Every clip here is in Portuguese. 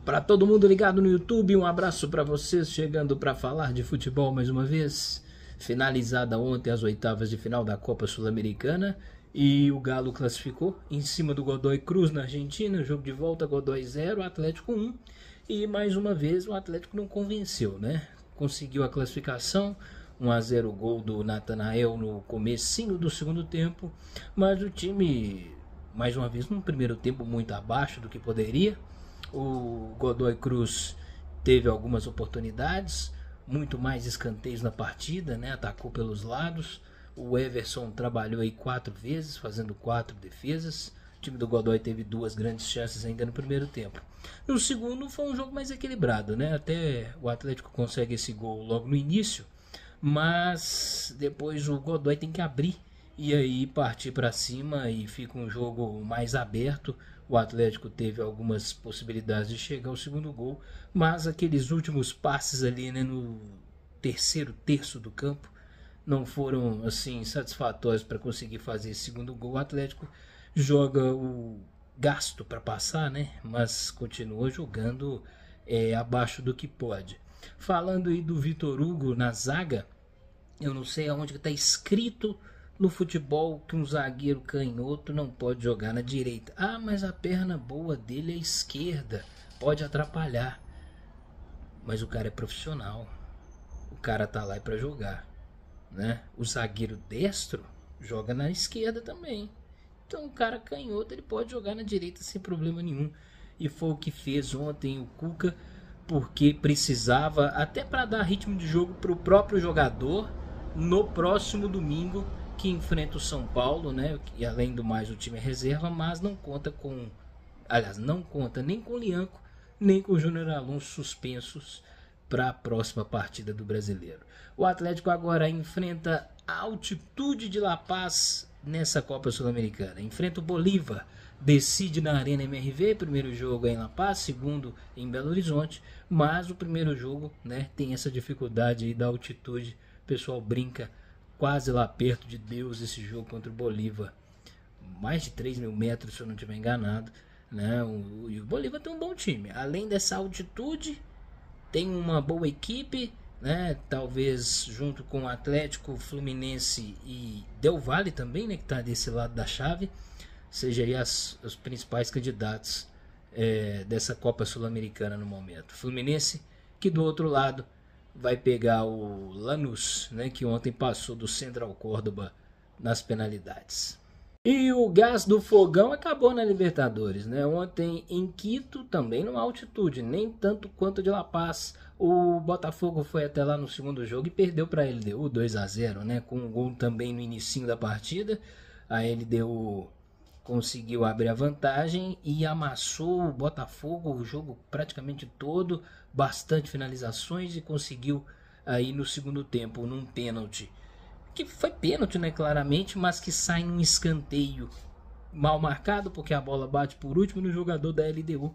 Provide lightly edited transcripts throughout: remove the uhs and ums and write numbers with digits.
Para todo mundo ligado no YouTube, um abraço para vocês, chegando para falar de futebol mais uma vez. Finalizada ontem as oitavas de final da Copa Sul-Americana e o Galo classificou em cima do Godoy Cruz na Argentina, jogo de volta, Godoy 0, Atlético 1. E mais uma vez o Atlético não convenceu, né? Conseguiu a classificação, 1-0 gol do Natanael no comecinho do segundo tempo, mas o time, mais uma vez, no primeiro tempo muito abaixo do que poderia. O Godoy Cruz teve algumas oportunidades, muito mais escanteios na partida, né? Atacou pelos lados. O Everson trabalhou aí 4 vezes, fazendo 4 defesas. O time do Godoy teve 2 grandes chances ainda no primeiro tempo. No segundo foi um jogo mais equilibrado, né? Até o Atlético consegue esse gol logo no início, mas depois o Godoy tem que abrir e aí partir para cima e fica um jogo mais aberto. O Atlético teve algumas possibilidades de chegar ao segundo gol, mas aqueles últimos passes ali, né, no terceiro terço do campo não foram assim satisfatórios para conseguir fazer esse segundo gol. O Atlético joga o gasto para passar, né, mas continua jogando abaixo do que pode. Falando aí do Vitor Hugo na zaga, eu não sei aonde está escrito no futebol que um zagueiro canhoto não pode jogar na direita. Ah, mas a perna boa dele é a esquerda, pode atrapalhar. Mas o cara é profissional, o cara tá lá para jogar, né? O zagueiro destro joga na esquerda também. Então o cara canhoto ele pode jogar na direita sem problema nenhum. E foi o que fez ontem o Cuca, porque precisava, até para dar ritmo de jogo para o próprio jogador no próximo domingo, que enfrenta o São Paulo, né? E além do mais o time é reserva, mas não conta com, aliás, não conta nem com o Lianco, nem com o Júnior Alonso suspensos para a próxima partida do Brasileiro. O Atlético agora enfrenta a Altitude de La Paz nessa Copa Sul-Americana. Enfrenta o Bolívar, decide na Arena MRV, primeiro jogo é em La Paz, segundo em Belo Horizonte, mas o primeiro jogo, né, tem essa dificuldade aí da altitude. O pessoal brinca, quase lá perto de Deus esse jogo contra o Bolívar. Mais de 3.000 metros, se eu não estiver enganado, né? E o Bolívar tem um bom time. Além dessa altitude, tem uma boa equipe, né? Talvez junto com o Atlético, Fluminense e Del Valle também, né? Que está desse lado da chave, seja aí os principais candidatos dessa Copa Sul-Americana no momento. Fluminense, que do outro lado vai pegar o Lanús, né, que ontem passou do Central Córdoba nas penalidades. E o gás do fogão acabou na Libertadores, né? Ontem em Quito, também numa altitude, nem tanto quanto de La Paz. O Botafogo foi até lá no segundo jogo e perdeu para a LDU 2-0, né? Com um gol também no inicinho da partida. A LDU conseguiu abrir a vantagem e amassou o Botafogo o jogo praticamente todo, bastante finalizações, e conseguiu aí no segundo tempo num pênalti, que foi pênalti, né, claramente, mas que sai num escanteio mal marcado, porque a bola bate por último no jogador da LDU.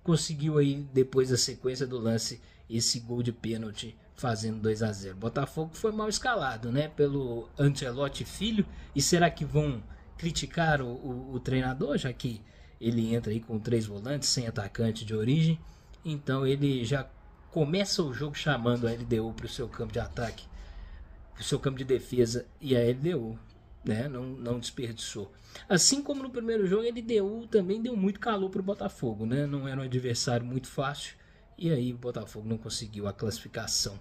Conseguiu aí, depois da sequência do lance, esse gol de pênalti, fazendo 2-0. Botafogo foi mal escalado, né, pelo Ancelotti Filho. E será que vão criticar o treinador, já que ele entra aí com 3 volantes, sem atacante de origem? Então ele já começa o jogo chamando a LDU para o seu campo de ataque, para o seu campo de defesa, e a LDU, né, não desperdiçou. Assim como no primeiro jogo, a LDU também deu muito calor para o Botafogo, né? Não era um adversário muito fácil, e aí o Botafogo não conseguiu a classificação.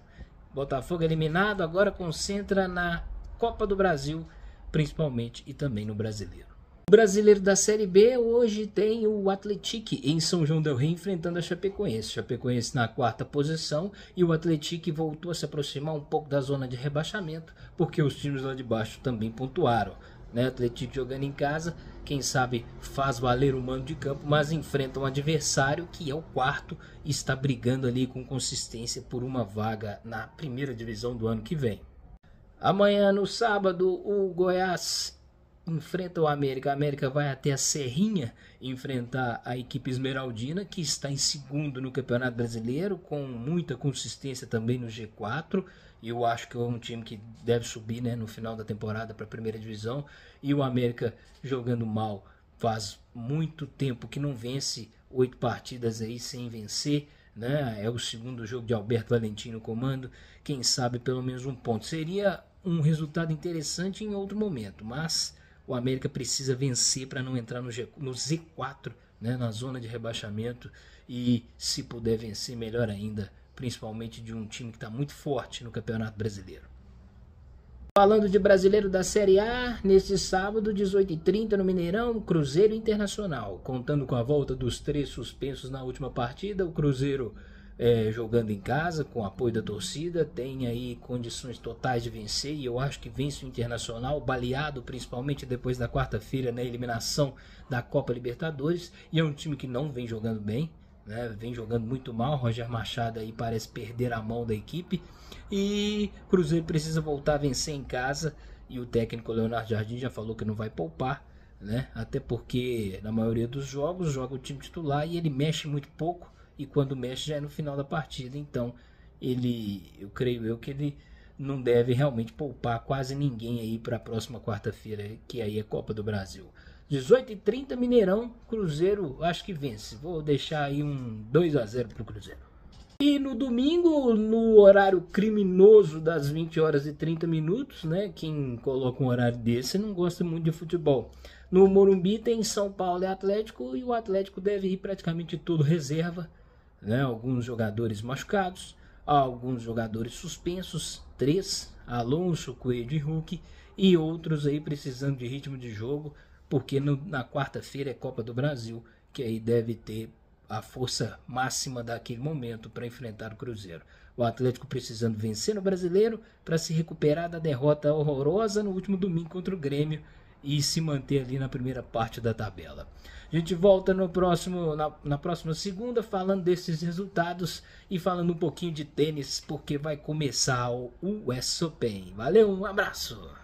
Botafogo eliminado, agora concentra na Copa do Brasil, principalmente, e também no Brasileiro. O Brasileiro da Série B hoje tem o Atlético em São João del Rei enfrentando a Chapecoense. Chapecoense na 4ª posição, e o Atlético voltou a se aproximar um pouco da zona de rebaixamento, porque os times lá de baixo também pontuaram, né? Atlético jogando em casa, quem sabe faz valer o mando de campo, mas enfrenta um adversário que é o 4º e está brigando ali com consistência por uma vaga na primeira divisão do ano que vem. Amanhã, no sábado, o Goiás enfrenta o América. A América vai até a Serrinha enfrentar a equipe esmeraldina, que está em segundo no Campeonato Brasileiro, com muita consistência também no G4. Eu acho que é um time que deve subir, né, no final da temporada para a primeira divisão. E o América jogando mal, faz muito tempo que não vence 8 partidas aí sem vencer, né? É o segundo jogo de Alberto Valentim no comando. Quem sabe pelo menos um ponto. Seria um resultado interessante em outro momento, mas o América precisa vencer para não entrar no Z4, né? Na zona de rebaixamento. E se puder vencer, melhor ainda, principalmente de um time que está muito forte no Campeonato Brasileiro. Falando de brasileiro da Série A, neste sábado, 18h30 no Mineirão, Cruzeiro Internacional. Contando com a volta dos 3 suspensos na última partida, o Cruzeiro jogando em casa, com o apoio da torcida, tem aí condições totais de vencer, e eu acho que vence o Internacional, baleado principalmente depois da quarta-feira na eliminação da Copa Libertadores, e é um time que não vem jogando bem, né? Vem jogando muito mal. Roger Machado aí parece perder a mão da equipe, e o Cruzeiro precisa voltar a vencer em casa, e o técnico Leonardo Jardim já falou que não vai poupar, né? Até porque na maioria dos jogos joga o time titular e ele mexe muito pouco, e quando mexe já é no final da partida. Então eu creio que ele não deve realmente poupar quase ninguém aí para a próxima quarta-feira, que aí é Copa do Brasil. 18h30 Mineirão, Cruzeiro acho que vence. Vou deixar aí um 2-0 pro Cruzeiro. E no domingo, no horário criminoso das 20h30, né? Quem coloca um horário desse não gosta muito de futebol. No Morumbi tem São Paulo e Atlético, e o Atlético deve ir praticamente todo reserva, né? Alguns jogadores machucados, alguns jogadores suspensos, 3, Alonso, Coelho e Hulk, e outros aí precisando de ritmo de jogo, porque na quarta-feira é Copa do Brasil, que aí deve ter a força máxima daquele momento para enfrentar o Cruzeiro. O Atlético precisando vencer no Brasileiro para se recuperar da derrota horrorosa no último domingo contra o Grêmio e se manter ali na primeira parte da tabela. A gente volta na próxima segunda falando desses resultados e falando um pouquinho de tênis, porque vai começar o US Open. Valeu, um abraço!